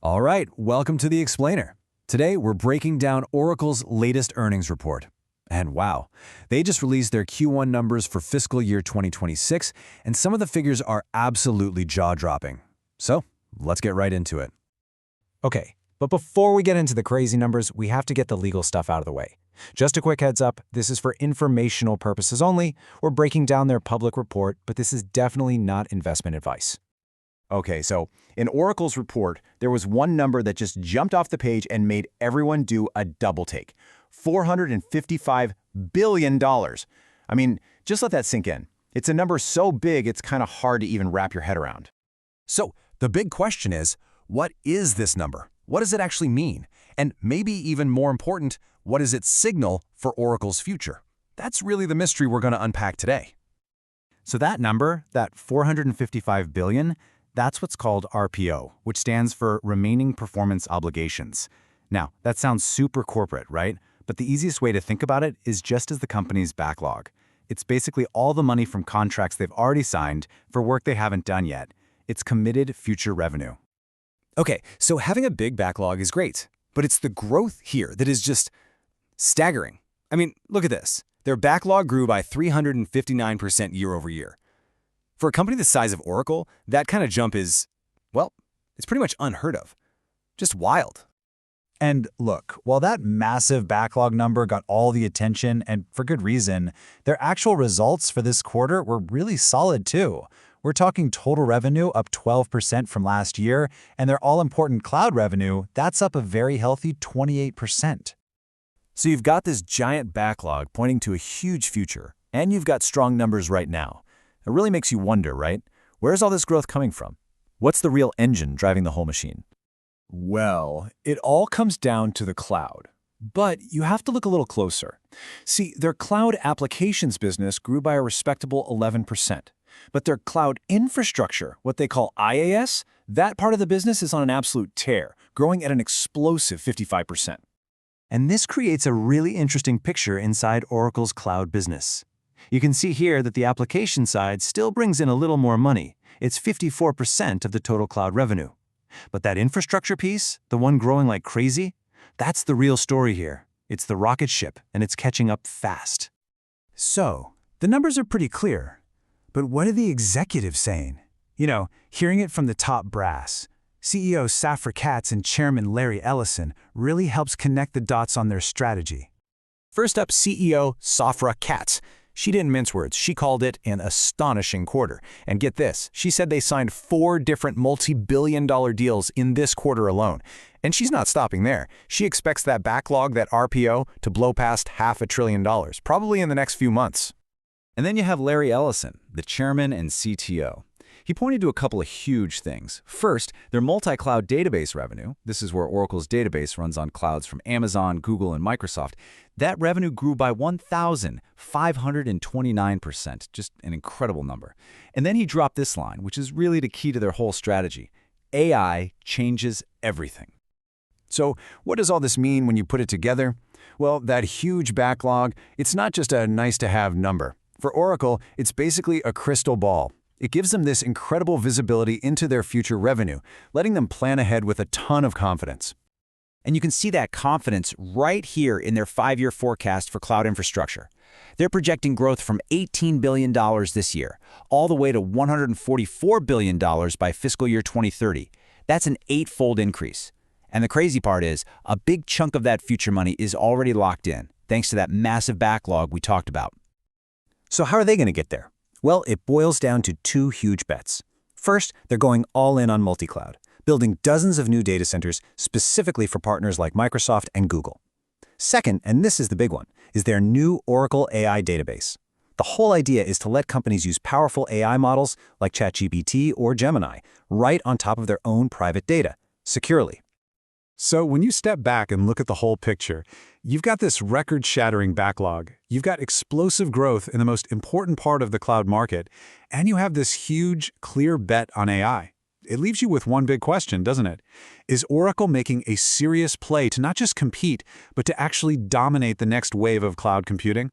All right, welcome to The Explainer. Today, we're breaking down Oracle's latest earnings report. And wow, they just released their Q1 numbers for fiscal year 2026, and some of the figures are absolutely jaw-dropping. So, let's get right into it. Okay, but before we get into the crazy numbers, we have to get the legal stuff out of the way. Just a quick heads up, this is for informational purposes only. We're breaking down their public report, but this is definitely not investment advice. Okay, so in Oracle's report, there was one number that just jumped off the page and made everyone do a double take. $455 billion. I mean, just let that sink in. It's a number so big, it's kind of hard to even wrap your head around. So, the big question is, what is this number? What does it actually mean? And maybe even more important, what does it signal for Oracle's future? That's really the mystery we're going to unpack today. So that number, that $455 billion, that's what's called RPO, which stands for Remaining Performance Obligations. Now, that sounds super corporate, right? But the easiest way to think about it is just as the company's backlog. It's basically all the money from contracts they've already signed for work they haven't done yet. It's committed future revenue. Okay, so having a big backlog is great, but it's the growth here that is just staggering. I mean, look at this. Their backlog grew by 359% year over year. For a company the size of Oracle, that kind of jump is, well, it's pretty much unheard of. Just wild. And look, while that massive backlog number got all the attention, and for good reason, their actual results for this quarter were really solid too. We're talking total revenue up 12% from last year, and their all-important cloud revenue, that's up a very healthy 28%. So you've got this giant backlog pointing to a huge future, and you've got strong numbers right now. It really makes you wonder, right? Where's all this growth coming from? What's the real engine driving the whole machine? Well, it all comes down to the cloud. But you have to look a little closer. See, their cloud applications business grew by a respectable 11%. But their cloud infrastructure, what they call IaaS, that part of the business is on an absolute tear, growing at an explosive 55%. And this creates a really interesting picture inside Oracle's cloud business. You can see here that the application side still brings in a little more money. It's 54% of the total cloud revenue. But that infrastructure piece, the one growing like crazy, that's the real story here. It's the rocket ship, and it's catching up fast. So, the numbers are pretty clear. But what are the executives saying? You know, hearing it from the top brass. CEO Safra Catz and Chairman Larry Ellison really helps connect the dots on their strategy. First up, CEO Safra Catz. She didn't mince words. She called it an astonishing quarter. And get this, she said they signed 4 different multi-billion-dollar deals in this quarter alone. And she's not stopping there. She expects that backlog, that RPO, to blow past $500 billion, probably in the next few months. And then you have Larry Ellison, the chairman and CTO. He pointed to a couple of huge things. First, their multi-cloud database revenue. This is where Oracle's database runs on clouds from Amazon, Google, and Microsoft. That revenue grew by 1,529%, just an incredible number. And then he dropped this line, which is really the key to their whole strategy. AI changes everything. So what does all this mean when you put it together? Well, that huge backlog, it's not just a nice-to-have number. For Oracle, it's basically a crystal ball. It gives them this incredible visibility into their future revenue, letting them plan ahead with a ton of confidence. And you can see that confidence right here in their 5-year forecast for cloud infrastructure. They're projecting growth from $18 billion this year, all the way to $144 billion by fiscal year 2030. That's an 8-fold increase. And the crazy part is, a big chunk of that future money is already locked in, thanks to that massive backlog we talked about. So how are they going to get there? Well, it boils down to 2 huge bets. First, they're going all in on MultiCloud, building dozens of new data centers specifically for partners like Microsoft and Google. Second, and this is the big one, is their new Oracle AI database. The whole idea is to let companies use powerful AI models like ChatGPT or Gemini right on top of their own private data, securely. So when you step back and look at the whole picture, you've got this record-shattering backlog, you've got explosive growth in the most important part of the cloud market, and you have this huge, clear bet on AI. It leaves you with one big question, doesn't it? Is Oracle making a serious play to not just compete, but to actually dominate the next wave of cloud computing?